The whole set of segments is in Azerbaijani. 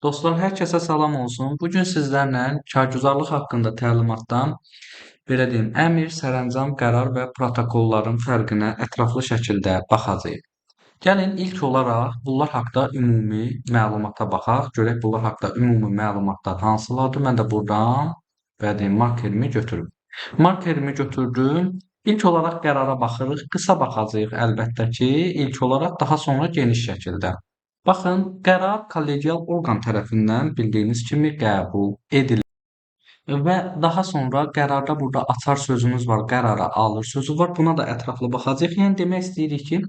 Dostlar, hər kəsə salam olsun. Bu gün sizlərlə kargüzarlıq haqqında təlimatdan, belə deyim, əmr, sərəncam, qərar və protokolların fərqinə ətraflı şəkildə baxacağıq. Gəlin ilk olaraq bunlar haqqda ümumi məlumata baxaq. Görək bunlar haqqda ümumi məlumatlar hansılardır? Mən də burdan, belə deyim, markerimi götürüm. Markerimi götürdüm. İlk olaraq qərara baxırıq. Qısa baxacağıq əlbəttə ki, ilk olaraq daha sonra geniş şəkildə. Baxın, qərar kollegial orqan tərəfindən bildiyiniz kimi qəbul edilir və daha sonra qərarda burada açar sözümüz var, qərara alır sözü var. Buna da ətraflı baxacağıq. Yəni demək istəyirik ki,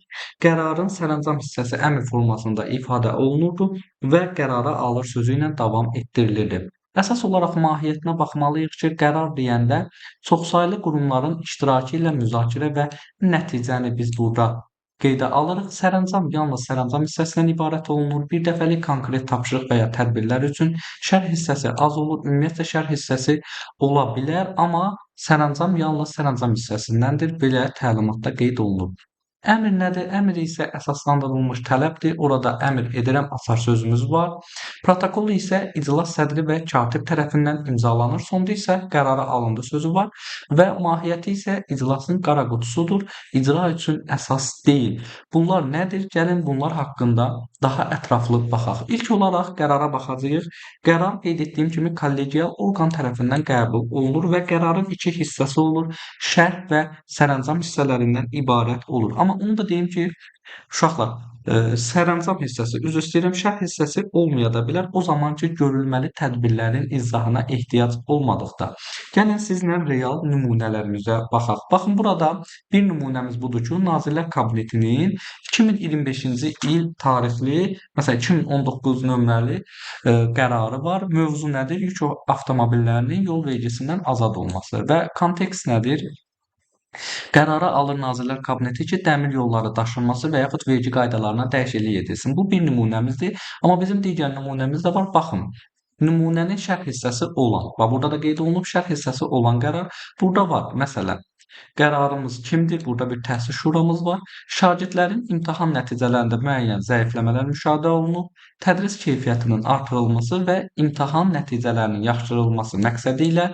qərarın sərəncam hissəsi əmr formasında ifadə olunurdu və qərara alır sözü ilə davam etdirilirdi. Əsas olaraq mahiyyətinə baxmalıyıq ki, qərar deyəndə çoxsaylı qurumların iştirakı ilə müzakirə və nəticəni biz burada qeydə alırıq. Sərəncam yalnız sərəncam hissəsindən ibarət olunur. Bir dəfəlik konkret tapşırıq və ya tədbirlər üçün şərh hissəsi az olur. Ümumiyyətlə şərh hissəsi ola bilər, amma sərəncam yalnız sərəncam hissəsindəndir. Belə təlimatda qeyd olunur. Əmr nədir? Əmr isə əsaslandırılmış tələbdir. Orada əmr edirəm açar sözümüz var. Protokol isə iclas sədri və katib tərəfindən imzalanır. Sonda isə qərara alındı sözü var və mahiyyəti isə iclasın qara qutusudur. İcra üçün əsas deyil. Bunlar nədir? Gəlin bunlar haqqında daha ətraflı baxaq. İlk olaraq qərara baxacağıq. Qərar qeyd etdiyim kimi kollegial orqan tərəfindən qəbul olunur və qərarın iki hissəsi olur. Şərh və sərəncam hissələrindən ibarət olur. Amma onu da deyim ki, uşaqlar, sərəncam hissəsi, üzr istəyirəm, şərh hissəsi olmaya da bilər. O zaman ki, görülməli tədbirlərin izahına ehtiyac olmadıqda. Gəlin sizlə real nümunələrimizə baxaq. Baxın, burada bir nümunəmiz budur ki, Nazirlər Kabinetinin 2025-ci il tarixli, məsələn 2019 nömrəli qərarı var. Mövzu nədir? Yük avtomobillərinin yol vergisindən azad olması və kontekst nədir? Qərara alır Nazirlər Kabineti ki, dəmir yolları daşınması və yaxud vergi qaydalarına dəyişiklik edilsin. Bu bir nümunəmizdir, amma bizim digər nümunəmiz də var. Baxın, nümunənin şərh hissəsi olan, bax burada da qeyd olunub şərh hissəsi olan qərar burada var. Məsələn, qərarımız kimdir? Burada bir təhsil şuramız var. Şagirdlərin imtahan nəticələrində müəyyən zəifləmələr müşahidə olunub. Tədris keyfiyyətinin artırılması və imtahan nəticələrinin yaxşırılması məqsədi ilə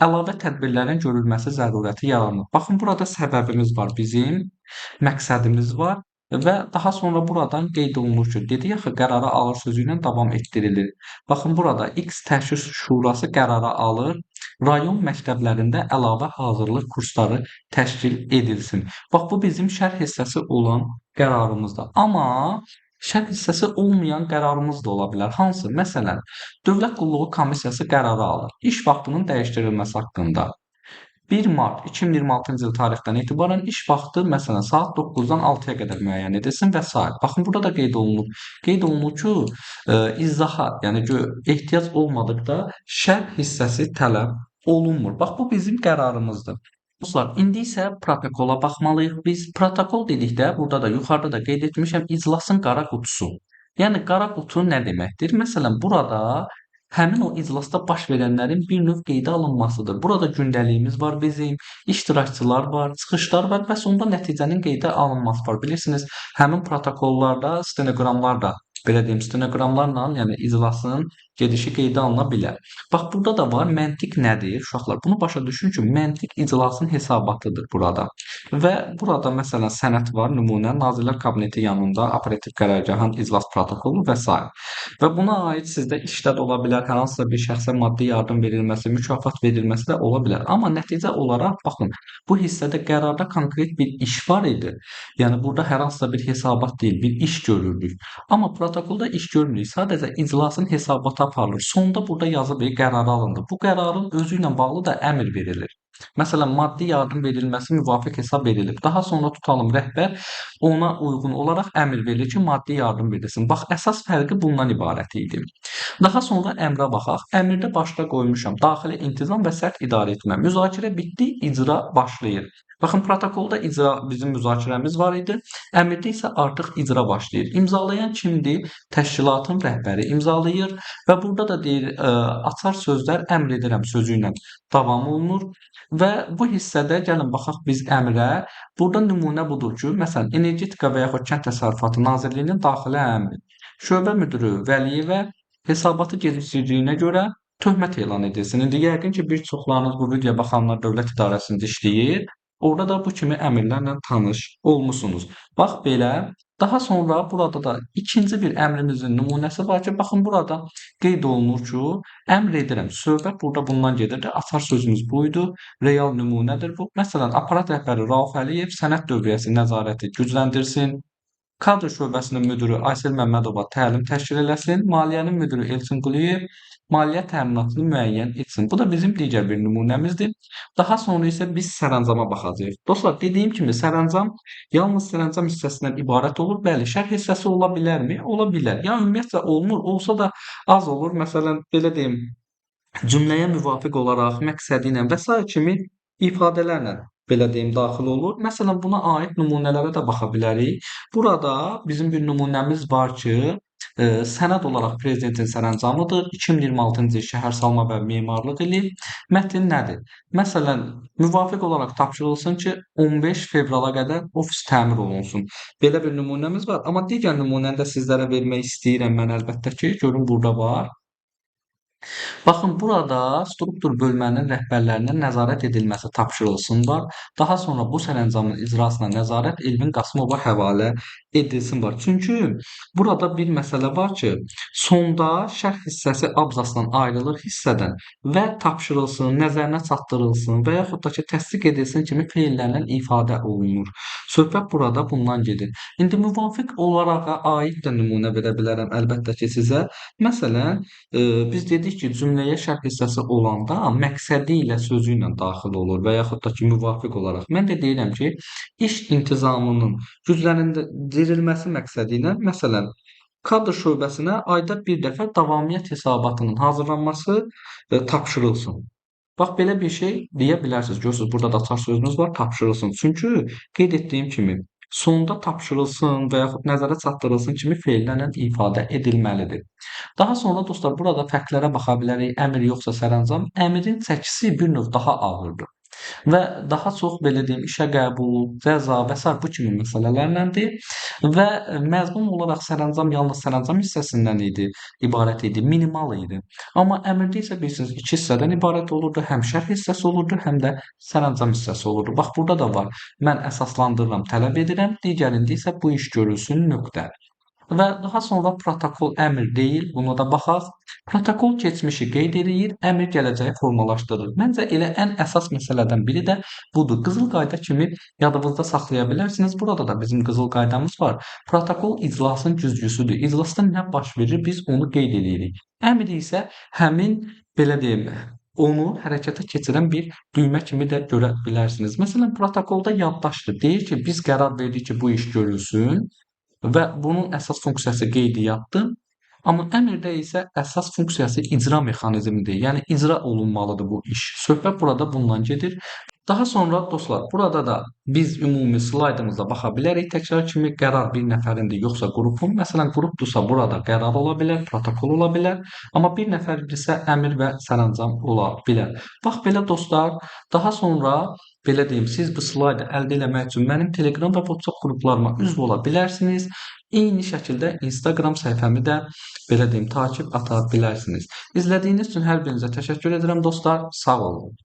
əlavə tədbirlərin görülməsi zərurəti yaranıb. Baxın, burada səbəbimiz var bizim, məqsədimiz var və daha sonra buradan qeyd olunur ki, dedik axı qərara alır sözü ilə davam etdirilir. Baxın, burada X təşkil şurası qərara alır, rayon məktəblərində əlavə hazırlıq kursları təşkil edilsin. Bax, bu bizim şərh hissəsi olan qərarımızdır. Amma şərh hissəsi olmayan qərarımız da ola bilər. Hansı? Məsələn, Dövlət Qulluğu Komissiyası qərarı alır. İş vaxtının dəyişdirilməsi haqqında. 1 mart 2026-cı il tarixdən etibarən iş vaxtı məsələn saat 9-dan 6-ya qədər müəyyən edilsin və s. Baxın, burada da qeyd olunub. Qeyd olunur ki, izaha, yəni ki, ehtiyac olmadıqda şərh hissəsi tələb olunmur. Bax, bu bizim qərarımızdır. Dostlar, indi isə protokola baxmalıyıq. Biz protokol dedikdə, burada da yuxarıda da qeyd etmişəm, iclasın qara qutusu. Yəni qara qutu nə deməkdir? Məsələn, burada həmin o iclasda baş verənlərin bir növ qeydə alınmasıdır. Burada gündəliyimiz var bizim, iştirakçılar var, çıxışlar var və sonda nəticənin qeydə alınması var. Bilirsiniz, həmin protokollarda stenoqramlar da, belə deyim, stenoqramlarla, yəni iclasın gedişi qeydə alına bilər. Bax, burada da var, məntiq nədir? Uşaqlar, bunu başa düşün ki, məntiq iclasın hesabatıdır burada. Və burada məsələn sənəd var, nümunə, Nazirlər Kabineti yanında operativ qərargahın iclas protokolu və s. Və buna aid sizdə işdə də ola bilər, hər hansısa bir şəxsə maddi yardım verilməsi, mükafat verilməsi də ola bilər. Amma nəticə olaraq baxın, bu hissədə qərarda konkret bir iş var idi. Yəni burada hər hansısa bir hesabat deyil, bir iş görürdük. Amma protokolda iş görmürük, sadəcə iclasın hesabatı aparılır. Sonda burada yazıb qərar alındı. Bu qərarın özü ilə bağlı da əmr verilir. Məsələn, maddi yardım verilməsi müvafiq hesab edilib. Daha sonra tutalım rəhbər ona uyğun olaraq əmr verilir ki, maddi yardım verilsin. Bax, əsas fərqi bundan ibarət idi. Daha sonra əmrə baxaq. Əmrdə başda qoymuşam daxili intizam və sərt idarə etmə. Müzakirə bitdi, icra başlayır. Baxın, protokolda icra bizim müzakirəmiz var idi. Əmrdə isə artıq icra başlayır. İmzalayan kimdir? Təşkilatın rəhbəri imzalayır və burada da deyir, açar sözlər əmr edirəm sözü ilə davam olunur. Və bu hissədə gəlin baxaq biz əmrə. Burada nümunə budur ki, məsələn, Energetika və yaxud Kənd Təsərrüfatı Nazirliyinin daxili əmri, şöbə müdiri Vəliyevə Hesabatı gecikdirdiyinə görə töhmət elan edilsin. İndi yəqin ki, bir çoxlarınız bu videoya baxanlar dövlət idarəsində işləyir. Orada da bu kimi əmrlərlə tanış olmusunuz. Bax belə. Daha sonra burada da ikinci bir əmrimizin nümunəsi var ki, baxın burada qeyd olunur ki, əmr edirəm. Söhbət burada bundan gedir. Açar sözümüz buydu. Real nümunədir bu. Məsələn, aparat rəhbəri Rauf Əliyev sənəd dövriyyəsi nəzarəti gücləndirsin. Kadr şöbəsinin müdiri Aysel Məmmədova təlim təşkil eləsin. Maliyyənin müdiri Elçin Quliyev maliyyə təminatını müəyyən etsin. Bu da bizim digər bir nümunəmizdir. Daha sonra isə biz sərəncama baxacağıq. Dostlar, dediyim kimi sərəncam yalnız sərəncam hissəsindən ibarət olur. Bəli, şərh hissəsi ola bilərmi? Ola bilər. Ya ümumiyyətlə olmur, olsa da az olur. Məsələn, belə deyim, cümləyə müvafiq olaraq, məqsədi ilə və sair kimi ifadələrlə belə deyim daxil olur. Məsələn, buna aid nümunələrə də baxa bilərik. Burada bizim bir nümunəmiz var ki, sənəd olaraq prezidentin sərəncamıdır. 2026-cı il şəhərsalma və memarlıq ili. Mətn nədir? Məsələn, müvafiq olaraq tapşırılsın ki, 15 fevrala qədər ofis təmir olunsun. Belə bir nümunəmiz var. Amma digər nümunəni də sizlərə vermək istəyirəm mən əlbəttə ki, görün burada var. Baxın, burada struktur bölmənin rəhbərlərinə nəzarət edilməsi tapşırılsın var. Daha sonra bu sərəncamın icrasına nəzarət Elvin Qasımova həvalə edilsin var. Çünki burada bir məsələ var ki, sonda şərh hissəsi abzasdan ayrılır hissədən və tapşırılsın, nəzərinə çatdırılsın və yaxud da ki, təsdiq edilsin kimi feillərlə ifadə olunur. Söhbət burada bundan gedir. İndi müvafiq olaraq aid də nümunə verə bilərəm əlbəttə ki, sizə. Məsələn, biz dedik ki, cümləyə şərh hissəsi olanda məqsədi ilə sözü ilə daxil olur və yaxud da ki, müvafiq olaraq. Mən də deyirəm ki, iş intizamının gücləndirilməsi məqsədi ilə, məsələn, kadr şöbəsinə ayda bir dəfə davamiyyət hesabatının hazırlanması tapşırılsın. Bax, belə bir şey deyə bilərsiniz. Görürsünüz, burada da açar sözümüz var, tapşırılsın. Çünki qeyd etdiyim kimi, sonda tapşırılsın və yaxud nəzərə çatdırılsın kimi feillərlə ifadə edilməlidir. Daha sonra dostlar, burada fərqlərə baxa bilərik. Əmr yoxsa sərəncam. Əmrin çəkisi bir növ daha ağırdır. Və daha çox belə deyim, işə qəbul, cəza və sair bu kimi məsələlərləndir və məzmun olaraq sərəncam yalnız sərəncam hissəsindən ibarət idi, minimal idi. Amma əmrdə isə bilirsiniz 2 hissədən ibarət olurdu, həm şərh hissəsi olurdu, həm də sərəncam hissəsi olurdu. Bax, burada da var. Mən əsaslandırıram, tələb edirəm, digərində isə bu iş görülsün, nöqtə. Və daha sonra protokol əmr deyil, buna da baxaq. Protokol keçmişi qeyd eləyir, əmr gələcəyi formalaşdırır. Məncə elə ən əsas məsələdən biri də budur. Qızıl qayda kimi yadınızda saxlaya bilərsiniz. Burada da bizim qızıl qaydamız var. Protokol iclasın güzgüsüdür. İclasda nə baş verir, biz onu qeyd eləyirik. Əmr isə həmin belə deyim, onu hərəkətə keçirən bir düymə kimi də görə bilərsiniz. Məsələn, protokolda yaddaşdır. Deyir ki, biz qərar verdik ki, bu iş görülsün. Və bunun əsas funksiyası qeydiyyatdır. Amma əmrdə isə əsas funksiyası icra mexanizmidir. Yəni icra olunmalıdır bu iş. Söhbət burada bundan gedir. Daha sonra dostlar, burada da biz ümumi slaydımızda baxa bilərik. Təkrar kimi qərar bir nəfərindir, yoxsa qrupun. Məsələn, qrupdursa burada qərar ola bilər, protokol ola bilər. Amma bir nəfərdirsə əmr və sərəncam ola bilər. Bax belə dostlar, daha sonra belə deyim, siz bu slaydı əldə eləmək üçün mənim Telegram və WhatsApp qruplarıma üzv ola bilərsiniz. Eyni şəkildə Instagram səhifəmi də belə deyim, takib ata bilərsiniz. İzlədiyiniz üçün hər birinizə təşəkkür edirəm dostlar. Sağ olun.